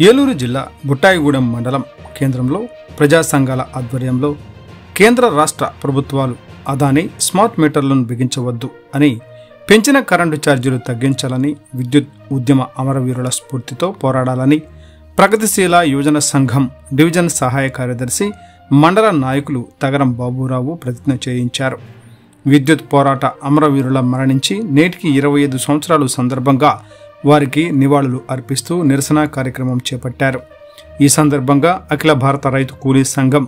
ఏలూరు జిల్లా బుట్టాయిగూడెం మండలం కేంద్రంలో ప్రజా సంఘాల ఆధ్వర్యంలో కేంద్ర రాష్ట్ర ప్రభుత్వాలు అదానీ స్మార్ట్ మీటర్లను బిగించవద్దు అని, పెంచిన కరెంటు ఛార్జీలు తగ్గించాలని, విద్యుత్ ఉద్యమ అమరవీరుల స్ఫూర్తితో పోరాడాలని ప్రగతిశీల యువజన సంఘం డివిజన్ సహాయ కార్యదర్శి మండల నాయకులు తగరం బాబురావు ప్రతిజ్ఞ చేయించారు. విద్యుత్ పోరాట అమరవీరుల మరణించి నేటికి 25 సంవత్సరాలు సందర్భంగా వారికి నివాళులు అర్పిస్తూ నిరసన కార్యక్రమం చేపట్టారు. ఈ సందర్భంగా అఖిల భారత రైతు కూలీ సంఘం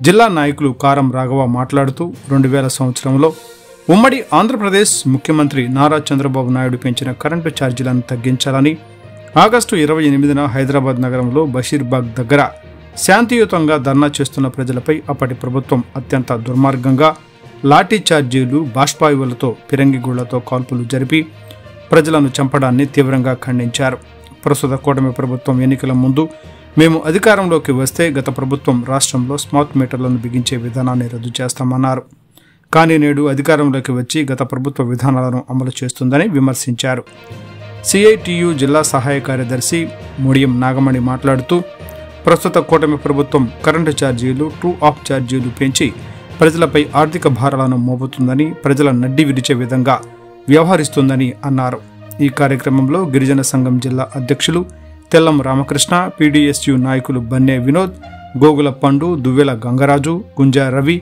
జిల్లా నాయకులు కారం రాఘవ మాట్లాడుతూ 2000 సంవత్సరంలో ఉమ్మడి ఆంధ్రప్రదేశ్ ముఖ్యమంత్రి నారా చంద్రబాబు నాయుడు పెంచిన కరెంటు ఛార్జీలను తగ్గించాలని, ఆగస్టు 28న హైదరాబాద్ నగరంలో బషీర్బాగ్ దగ్గర శాంతియుతంగా ధర్నా చేస్తున్న ప్రజలపై అప్పటి ప్రభుత్వం అత్యంత దుర్మార్గంగా లాఠీ ఛార్జీలు, బాష్పాయువులతో, పిరంగిగూళ్లతో కాల్పులు జరిపి ప్రజలను చంపడాన్ని తీవ్రంగా ఖండించారు. ప్రస్తుత కూటమి ప్రభుత్వం ఎన్నికల ముందు మేము అధికారంలోకి వస్తే గత ప్రభుత్వం రాష్ట్రంలో స్మార్ట్ మీటర్లను బిగించే విధానాన్ని రద్దు చేస్తామన్నారు. కానీ నేడు అధికారంలోకి వచ్చి గత ప్రభుత్వ విధానాలను అమలు చేస్తుందని విమర్శించారు. సిఐటియు జిల్లా సహాయ కార్యదర్శి ముడియం నాగమణి మాట్లాడుతూ ప్రస్తుత కూటమి ప్రభుత్వం కరెంటు ఛార్జీలు, ట్రూ ఆఫ్ ఛార్జీలు పెంచి ప్రజలపై ఆర్థిక భారాలను మోపుతుందని, ప్రజల నడ్డి విరిచే విధంగా వ్యవహరిస్తుందని అన్నారు. ఈ కార్యక్రమంలో గిరిజన సంఘం జిల్లా అధ్యక్షులు తెల్లం రామకృష్ణ, పీడీఎస్యు నాయకులు బన్నే వినోద్, గోగుల పండు, దువ్వెల గంగరాజు, గుంజా రవి,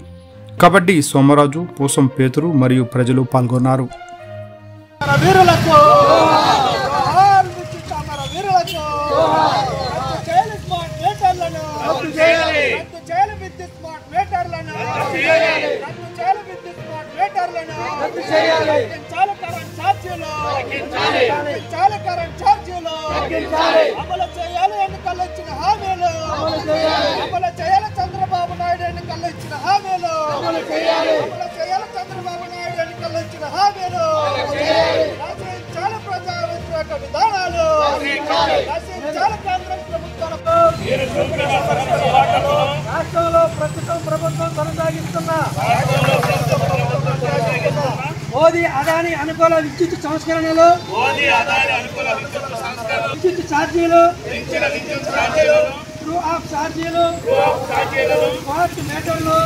కబడ్డీ సోమరాజు, పూసం పేతురు మరియు ప్రజలు పాల్గొన్నారు. చంద్రబాబు నాయుడు ఎన్నికల్లో ఇచ్చిన హామీలు చంద్రబాబు నాయుడు ఎన్నికల్లో ఇచ్చిన హామీలు రచించాలి. ప్రజా వ్యతిరేక విధానాలు రచించాలి. కేంద్ర ప్రభుత్వాలకు రాష్ట్రంలో ప్రస్తుతం ప్రభుత్వం కొనసాగిస్తున్న మోదీ అదానీ అనుకూల విద్యుత్ సంస్కరణలు, విద్యుత్ ఛార్జీలు, ట్రూ ఆఫ్ ఛార్జీలు, స్మార్ట్ మీటర్లు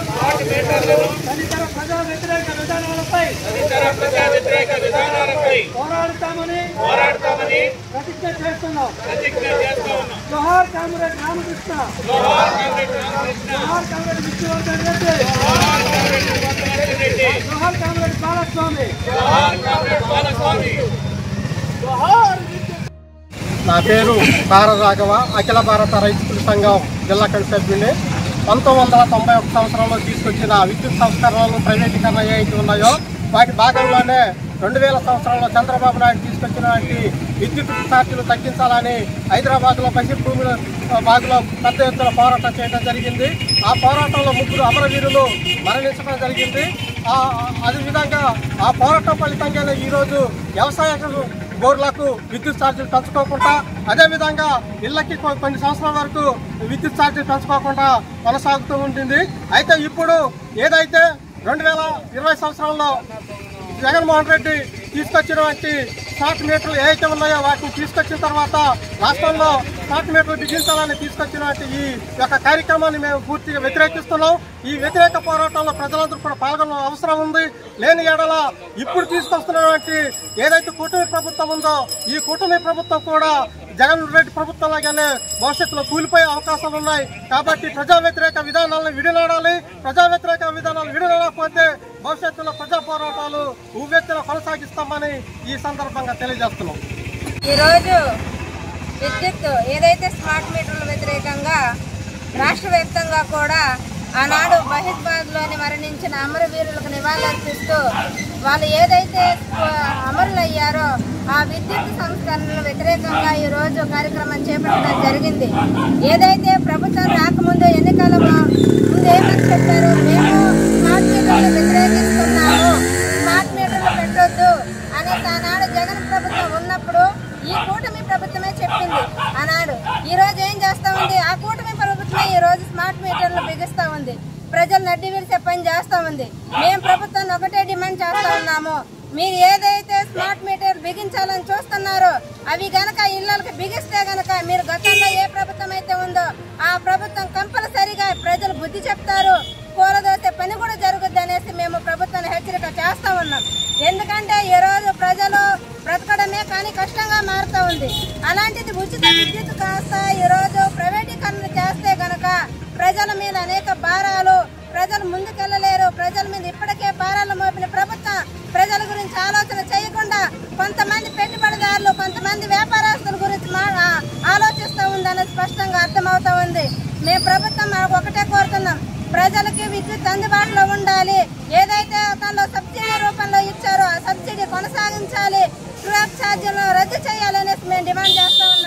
తదితర ప్రజా వ్యతిరేక విధానాలపై పోరాడుతామని ప్రతిజ్ఞ చేస్తున్నాం. జోహార్ కామ్రేడ్ రామకృష్ణ, జోహార్ కామ్రేడ్ విష్ణువర్ధన్ రెడ్డి, జోహార్ కామ్రేడ్ బాలస్వామి, జోహార్. నా పేరు కార రాఘవ, అఖిల భారత రైతు సంఘం జిల్లా కమిటీ సభ్యుడిని. 1991 సంవత్సరంలో తీసుకొచ్చిన విద్యుత్ సంస్కరణలు, ప్రైవేటీకరణ ఏవైతే ఉన్నాయో వాటి భాగంలోనే 2000 సంవత్సరంలో చంద్రబాబు నాయుడు తీసుకొచ్చినటువంటి విద్యుత్ ఛార్జీలు తగ్గించాలని హైదరాబాద్లో బషీర్ బాగ్లో పెద్ద ఎత్తున పోరాటం చేయడం జరిగింది. ఆ పోరాటంలో 3 అమరవీరులు మరణించడం జరిగింది. అదేవిధంగా ఆ పోరాటం ఫలితంగానే ఈరోజు వ్యవసాయ బోర్లకు విద్యుత్ ఛార్జీలు పెంచుకోకుండా, అదేవిధంగా ఇళ్లకి కొన్ని సంవత్సరాల వరకు విద్యుత్ ఛార్జీలు పెంచుకోకుండా కొనసాగుతూ ఉంటుంది. అయితే ఇప్పుడు ఏదైతే 2020 సంవత్సరంలో జగన్మోహన్ రెడ్డి తీసుకొచ్చినటువంటి స్మార్ట్ మీటర్లు ఏవైతే ఉన్నాయో వాటిని తీసుకొచ్చిన తర్వాత రాష్ట్రంలో స్మార్ట్ మీటర్లు బిగించాలని తీసుకొచ్చినటువంటి ఈ యొక్క కార్యక్రమాన్ని మేము పూర్తిగా వ్యతిరేకిస్తున్నాం. ఈ వ్యతిరేక పోరాటంలో ప్రజలందరూ కూడా పాల్గొన అవసరం ఉంది. లేని ఏడల ఇప్పుడు తీసుకొస్తున్నటువంటి ఏదైతే కూటమి ప్రభుత్వం ఉందో ఈ కూటమి ప్రభుత్వం కూడా జగన్ రెడ్డి ప్రభుత్వం లాగానే భవిష్యత్తులో కూలిపోయే అవకాశాలు ఉన్నాయి. కాబట్టి ప్రజా వ్యతిరేక విధానాలను విడనాడాలి. ప్రజా వ్యతిరేక విధానాలు విడనాడకపోతే భవిష్యత్తులో ప్రజా పోరాటాలు ఉవ్వెత్తున కొనసాగిస్తామని ఈ సందర్భంగా తెలియజేస్తున్నాం. ఈరోజు విద్యుత్ ఏదైతే స్మార్ట్ మీటర్ల వ్యతిరేకంగా రాష్ట్ర వ్యాప్తంగా కూడా ఆనాడు బషీర్బాగ్లోని మరణించిన అమరవీరులకు నివాళులర్పిస్తూ వాళ్ళు ఏదైతే అమరులయ్యారో ఆ విద్యుత్ సంస్కరణల వ్యతిరేకంగా ఈరోజు కార్యక్రమం చేపట్టడం జరిగింది. ఏదైతే ప్రభుత్వం రాకముందు ఎన్నికల ముందు ఏమని చెప్పారు, మేము స్మార్ట్ మీటర్లు వ్యతిరేకిస్తున్నాము, స్మార్ట్ మీటర్లు పెట్టొద్దు అని ఆనాడు జగన్ ప్రభుత్వం ఉన్నప్పుడు ఈ కూటమి ప్రభుత్వమే చెప్పింది ఆనాడు. ఈరోజు ఏం చేస్తా ఉంది, ఆ కూటమి ప్రభుత్వమే ఈరోజు స్మార్ట్ మీటర్లు బిగిస్తూ ఉంది. ప్రజలు నడ్డి విరిసే పని చేస్తూ ఉంది. మేము ప్రభుత్వాన్ని ఒకటే డిమాండ్ చేస్తూ ఉన్నాము, మీరు ఏదైతే స్మార్ట్ మీటర్ బిగించాలని చూస్తున్నారో అవి గనక ఇళ్లకు బిగిస్తే గనక మీరు గతంలో ఏ ప్రభుత్వం అయితే ఉందో ఆ ప్రభుత్వం కంపల్సరిగా ప్రజలు బుద్ధి చెప్తారు, కూలదోసే పని కూడా జరుగుద్ది అనేసి మేము ప్రభుత్వాన్ని హెచ్చరిక చేస్తా ఉన్నాం. ఎందుకంటే ఈ రోజు ప్రజలు బ్రతకడమే కానీ కష్టంగా మారుతా ఉంది. అలాంటిది ఉచిత విద్యుత్ కాస్త ఈ రోజు ప్రైవేటీకరణ చేస్తే గనక ప్రజల మీద అనేక భారాలు, ప్రజలు ముందుకెళ్లలేరు. ప్రజల మీద ఇప్పటికే భారాలు మోపిన ప్రభుత్వం ప్రజల గురించి ఆలోచన చేయకుండా కొంతమంది పెట్టుబడిదారులు, కొంతమంది వ్యాపారస్తుల గురించి ఆలోచిస్తూ ఉందనేది స్పష్టంగా అర్థమవుతా ఉంది. మేము ప్రభుత్వం ఒకటే కోరుతున్నాం, ప్రజలకి విద్యుత్ అందుబాటులో ఉండాలి. ఏదైతే గతంలో సబ్సిడీ రూపంలో ఇచ్చారో ఆ సబ్సిడీ కొనసాగించాలి. ట్రాక్ ఛార్జీలను రద్దు చేయాలి.